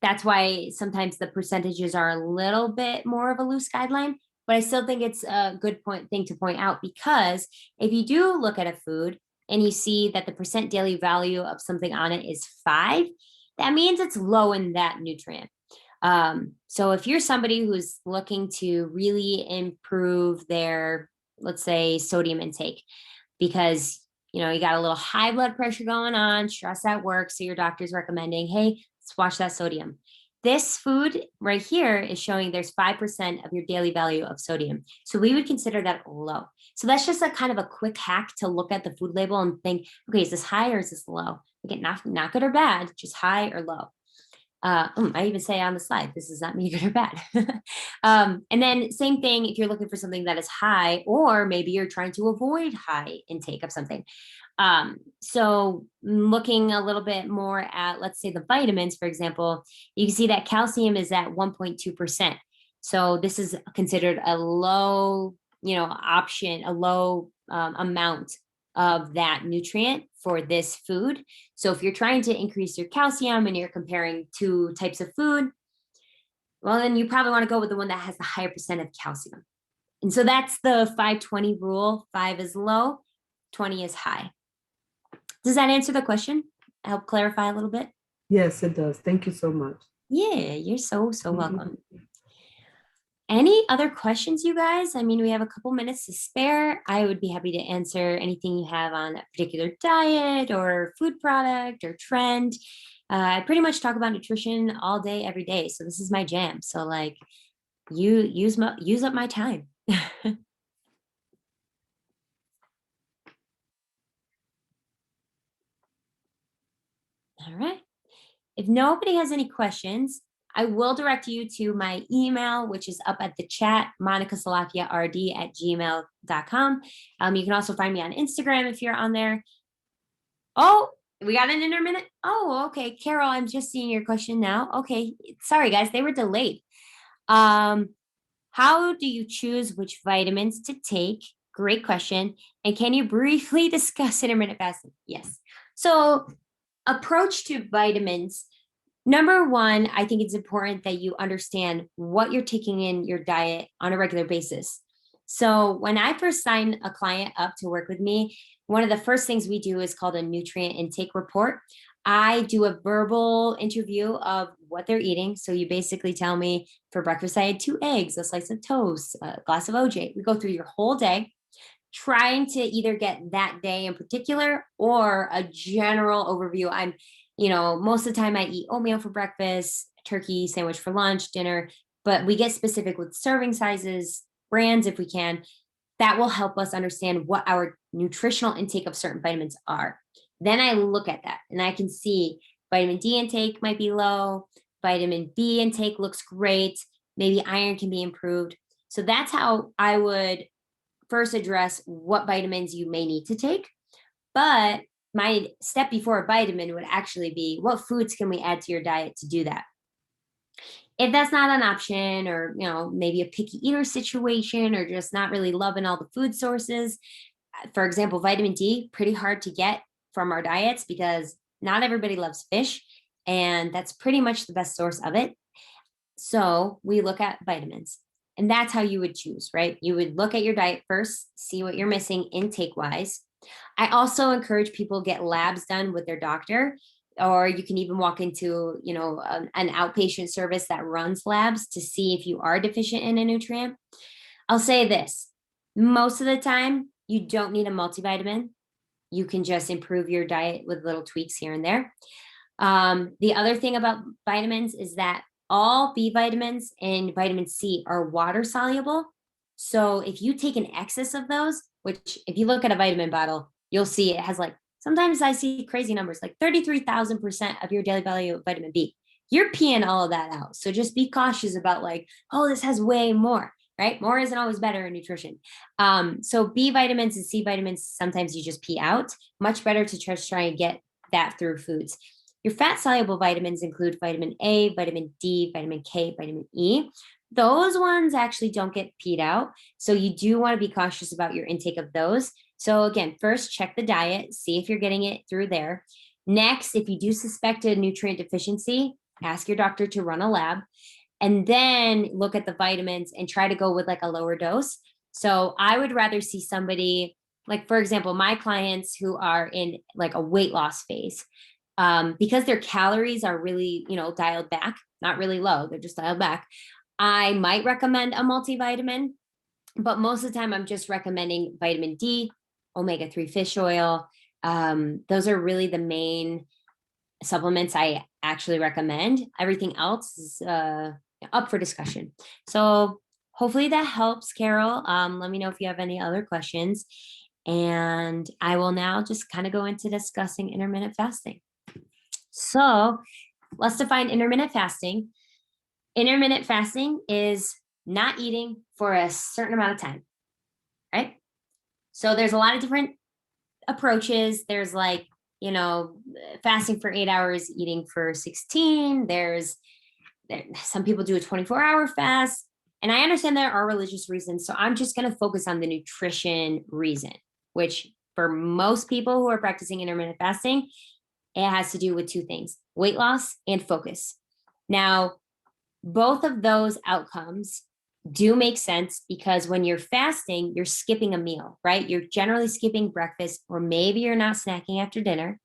that's why sometimes the percentages are a little bit more of a loose guideline, but I still think it's a good thing to point out, because if you do look at a food and you see that the percent daily value of something on it is 5, that means it's low in that nutrient. So if you're somebody who's looking to really improve their, let's say, sodium intake, because you got a little high blood pressure going on, stress at work, so your doctor's recommending, hey, let's watch that sodium. This food right here is showing there's 5% of your daily value of sodium. So we would consider that low. So that's just a kind of a quick hack to look at the food label and think, okay, is this high or is this low? Again, not good or bad, just high or low. I even say on the slide, this is not me good or bad. And then same thing if you're looking for something that is high, or maybe you're trying to avoid high intake of something. So looking a little bit more at, let's say, the vitamins, for example, you can see that calcium is at 1.2%. So this is considered a low, option, a low amount of that nutrient for this food. So if you're trying to increase your calcium and you're comparing two types of food, well, then you probably want to go with the one that has the higher percent of calcium. And so that's the 5-20 rule. 5 is low, 20 is high. Does that answer the question? Help clarify a little bit? Yes, it does. Thank you so much. Yeah, you're so welcome. Any other questions, you guys? I mean, we have a couple minutes to spare. I would be happy to answer anything you have on a particular diet or food product or trend. I pretty much talk about nutrition all day, every day. So this is my jam. So like, you use up my time. All right. If nobody has any questions, I will direct you to my email, which is up at the chat, monicasalafiard@gmail.com. You can also find me on Instagram if you're on there. Oh, we got an intermittent. Oh, okay. Carol, I'm just seeing your question now. Okay. Sorry, guys. They were delayed. How do you choose which vitamins to take? Great question. And can you briefly discuss intermittent fasting? Yes. So approach to vitamins. Number one, I think it's important that you understand what you're taking in your diet on a regular basis. So when I first sign a client up to work with me, one of the first things we do is called a nutrient intake report. I do a verbal interview of what they're eating. So you basically tell me, for breakfast, I had 2 eggs, a slice of toast, a glass of OJ. We go through your whole day, trying to either get that day in particular or a general overview. Most of the time I eat oatmeal for breakfast, turkey sandwich for lunch, dinner, but we get specific with serving sizes, brands if we can. That will help us understand what our nutritional intake of certain vitamins are. Then I look at that and I can see vitamin D intake might be low, vitamin B intake looks great, maybe iron can be improved. So that's how I would first address what vitamins you may need to take. But my step before a vitamin would actually be, what foods can we add to your diet to do that? If that's not an option, or maybe a picky eater situation, or just not really loving all the food sources, for example, vitamin D, pretty hard to get from our diets because not everybody loves fish, and that's pretty much the best source of it. So we look at vitamins, and that's how you would choose, right? You would look at your diet first, see what you're missing intake wise. I also encourage people get labs done with their doctor, or you can even walk into, an outpatient service that runs labs to see if you are deficient in a nutrient. I'll say this, most of the time, you don't need a multivitamin. You can just improve your diet with little tweaks here and there. The other thing about vitamins is that all B vitamins and vitamin C are water soluble. So if you take an excess of those, which if you look at a vitamin bottle, you'll see it has sometimes I see crazy numbers, like 33,000% of your daily value of vitamin B. You're peeing all of that out. So just be cautious about oh, this has way more. right? More isn't always better in nutrition. So B vitamins and C vitamins, sometimes you just pee out. Much better to just try and get that through foods. Your fat soluble vitamins include vitamin A, vitamin D, vitamin K, vitamin E. Those ones actually don't get peed out. So you do want to be cautious about your intake of those. So again, first check the diet, see if you're getting it through there. Next, if you do suspect a nutrient deficiency, ask your doctor to run a lab, and then look at the vitamins and try to go with like a lower dose. So I would rather see somebody, like, for example, my clients who are in like a weight loss phase, because their calories are really, dialed back, not really low, they're just dialed back. I might recommend a multivitamin, but most of the time I'm just recommending vitamin D, omega-3 fish oil. Those are really the main supplements I actually recommend. Everything else is up for discussion. So hopefully that helps, Carol. Let me know if you have any other questions. And I will now just kind of go into discussing intermittent fasting. So let's define intermittent fasting. Intermittent fasting is not eating for a certain amount of time, right? So there's a lot of different approaches. There's like, fasting for 8 hours, eating for 16. Some people do a 24-hour fast. And I understand there are religious reasons. So I'm just going to focus on the nutrition reason, which for most people who are practicing intermittent fasting, it has to do with two things: weight loss and focus. Now, both of those outcomes do make sense because when you're fasting, you're skipping a meal, right? You're generally skipping breakfast, or maybe you're not snacking after dinner.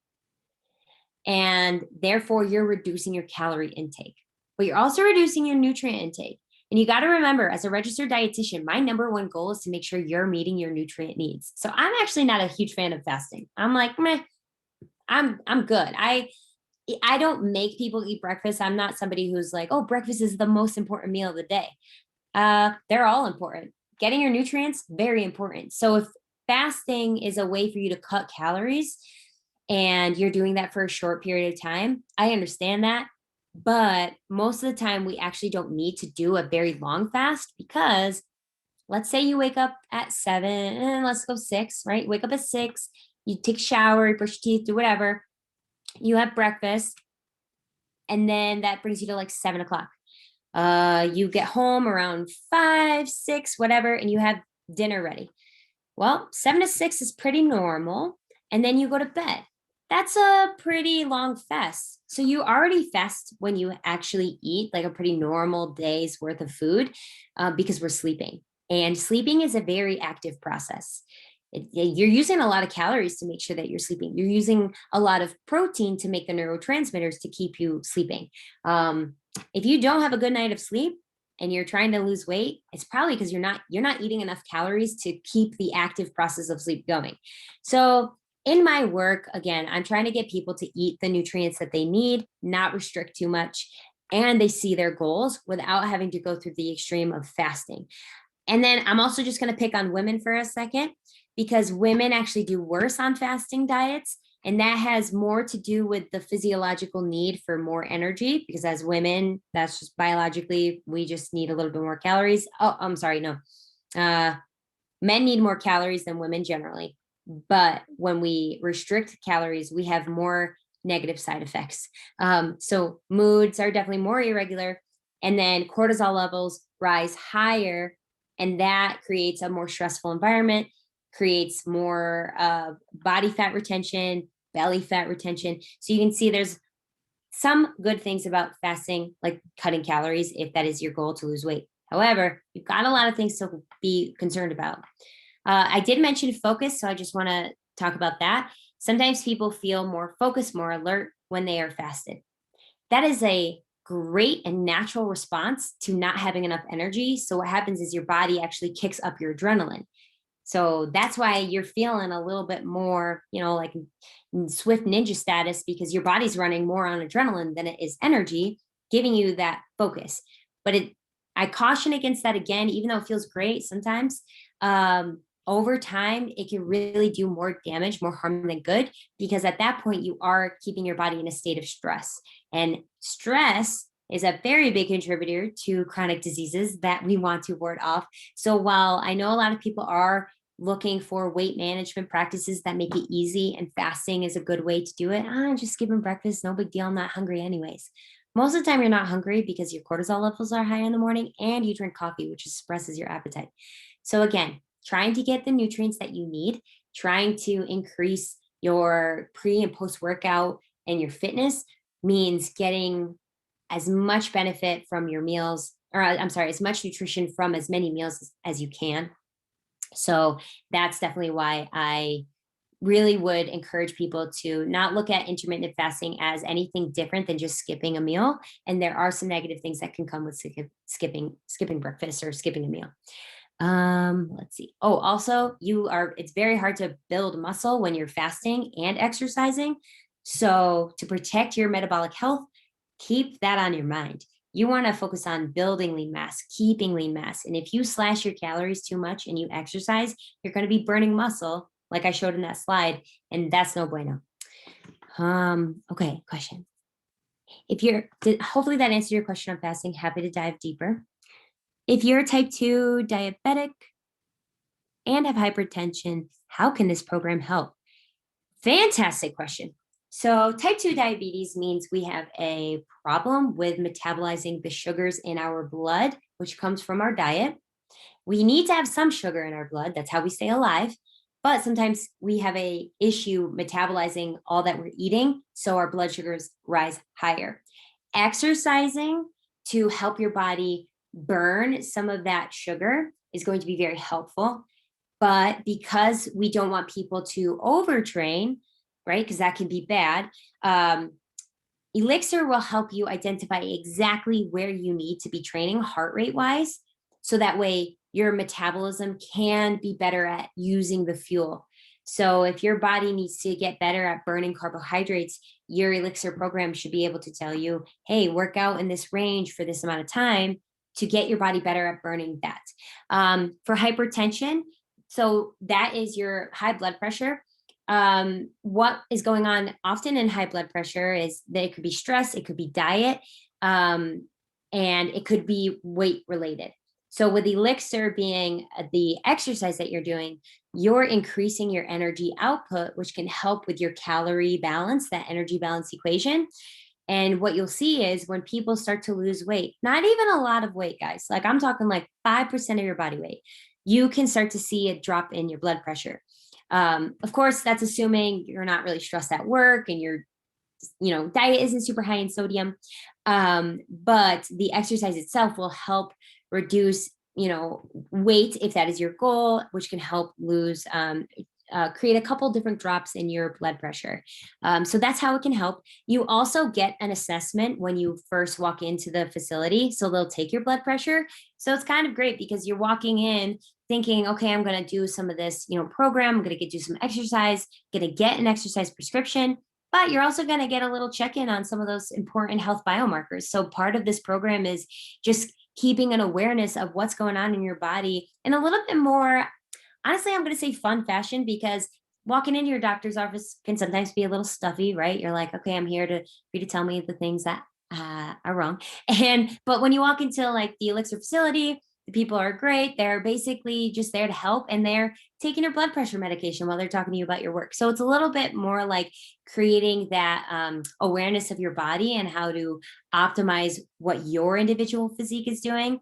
And therefore, you're reducing your calorie intake, but you're also reducing your nutrient intake. And you got to remember, as a registered dietitian, my number one goal is to make sure you're meeting your nutrient needs. So I'm actually not a huge fan of fasting. I'm like, meh, I'm good. I don't make people eat breakfast. I'm not somebody who's like, oh, breakfast is the most important meal of the day. They're all important. Getting your nutrients, very important. So if fasting is a way for you to cut calories and you're doing that for a short period of time, I understand that. But most of the time, we actually don't need to do a very long fast, because let's say you wake up at 7, and let's go 6, right? Wake up at 6, you take a shower, you brush your teeth, do whatever. You have breakfast, and then that brings you to like 7 o'clock. You get home around 5, 6, whatever, and you have dinner ready. Well, 7 to 6 is pretty normal. And then you go to bed. That's a pretty long fast. So you already fast when you actually eat like a pretty normal day's worth of food, because we're sleeping. And sleeping is a very active process. You're using a lot of calories to make sure that you're sleeping. You're using a lot of protein to make the neurotransmitters to keep you sleeping. If you don't have a good night of sleep and you're trying to lose weight, it's probably because you're not eating enough calories to keep the active process of sleep going. So in my work, again, I'm trying to get people to eat the nutrients that they need, not restrict too much, and they see their goals without having to go through the extreme of fasting. And then I'm also just going to pick on women for a second, because women actually do worse on fasting diets. And that has more to do with the physiological need for more energy, because as women, that's just biologically, we just need a little bit more calories. Oh, I'm sorry. No, men need more calories than women generally. But when we restrict calories, we have more negative side effects. So moods are definitely more irregular. And then cortisol levels rise higher. And that creates a more stressful environment, creates more body fat retention, belly fat retention. So you can see there's some good things about fasting, like cutting calories, if that is your goal to lose weight. However, you've got a lot of things to be concerned about. I did mention focus, so I just want to talk about that. Sometimes people feel more focused, more alert when they are fasted. That is a great and natural response to not having enough energy. So what happens is your body actually kicks up your adrenaline. So that's why you're feeling a little bit more, like swift ninja status, because your body's running more on adrenaline than it is energy, giving you that focus. But I caution against that again, even though it feels great sometimes. Over time, it can really do more damage, more harm than good, because at that point, you are keeping your body in a state of stress. And stress is a very big contributor to chronic diseases that we want to ward off. So while I know a lot of people are looking for weight management practices that make it easy, and fasting is a good way to do it, just skipping breakfast, no big deal, I'm not hungry anyways. Most of the time you're not hungry because your cortisol levels are high in the morning and you drink coffee, which suppresses your appetite. So again, trying to get the nutrients that you need, trying to increase your pre and post workout and your fitness means getting as much benefit from your meals, or I'm sorry, as much nutrition from as many meals as you can. So that's definitely why I really would encourage people to not look at intermittent fasting as anything different than just skipping a meal. And there are some negative things that can come with skipping breakfast or skipping a meal. Let's see. Oh, also it's very hard to build muscle when you're fasting and exercising. So to protect your metabolic health, keep that on your mind. You want to focus on building lean mass, keeping lean mass. And if you slash your calories too much and you exercise, you're going to be burning muscle, like I showed in that slide, and that's no bueno. Okay, question. Hopefully that answered your question on fasting. Happy to dive deeper. If you're type 2 diabetic and have hypertension, how can this program help? Fantastic question. So type 2 diabetes means we have a problem with metabolizing the sugars in our blood, which comes from our diet. We need to have some sugar in our blood. That's how we stay alive. But sometimes we have a issue metabolizing all that we're eating, so our blood sugars rise higher. Exercising to help your body burn some of that sugar is going to be very helpful. But because we don't want people to overtrain, right, because that can be bad, elexr will help you identify exactly where you need to be training heart rate wise. So that way your metabolism can be better at using the fuel. So if your body needs to get better at burning carbohydrates, your elexr program should be able to tell you, hey, work out in this range for this amount of time to get your body better at burning that. For hypertension, so that is your high blood pressure. What is going on often in high blood pressure is that it could be stress, it could be diet, and it could be weight related. So with elexr being the exercise that you're doing, you're increasing your energy output, which can help with your calorie balance, that energy balance equation. And what you'll see is when people start to lose weight, not even a lot of weight, guys, like I'm talking like 5% of your body weight, you can start to see a drop in your blood pressure. Of course, that's assuming you're not really stressed at work and your diet isn't super high in sodium. But the exercise itself will help reduce, weight if that is your goal, which can help create a couple different drops in your blood pressure. So that's how it can help. You also get an assessment when you first walk into the facility. So they'll take your blood pressure. So it's kind of great because you're walking in thinking, okay, I'm going to do some of this, program. I'm going to do some exercise, going to get an exercise prescription, but you're also going to get a little check-in on some of those important health biomarkers. So part of this program is just keeping an awareness of what's going on in your body in a little bit more, honestly, I'm going to say fun fashion, because walking into your doctor's office can sometimes be a little stuffy, right? You're like, okay, I'm here for you to tell me the things that are wrong. But when you walk into like the elexr facility, the people are great. They're basically just there to help, and they're taking your blood pressure medication while they're talking to you about your work. So it's a little bit more like creating that awareness of your body and how to optimize what your individual physique is doing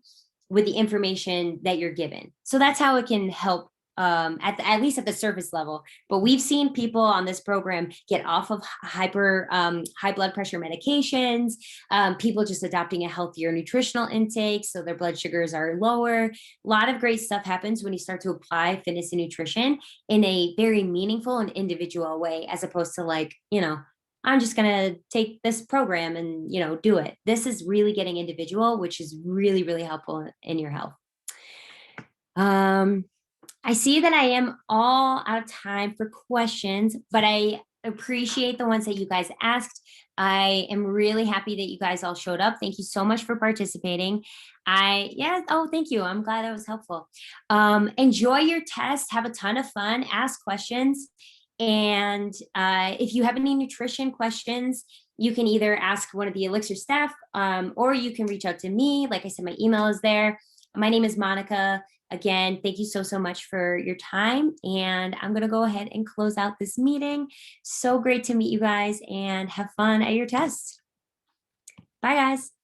with the information that you're given. So that's how it can help at least at the surface level. But we've seen people on this program get off of high blood pressure medications, people just adopting a healthier nutritional intake so their blood sugars are lower. A lot of great stuff happens when you start to apply fitness and nutrition in a very meaningful and individual way, as opposed to like, I'm just going to take this program and, do it. This is really getting individual, which is really, really helpful in your health. I see that I am all out of time for questions, but I appreciate the ones that you guys asked. I am really happy that you guys all showed up. Thank you so much for participating. Thank you. I'm glad that was helpful. Enjoy your test. Have a ton of fun. Ask questions. And if you have any nutrition questions, you can either ask one of the elexr staff, or you can reach out to me. Like I said, my email is there. My name is Monica. Again, thank you so much for your time. And I'm going to go ahead and close out this meeting. So great to meet you guys, and have fun at your test. Bye, guys.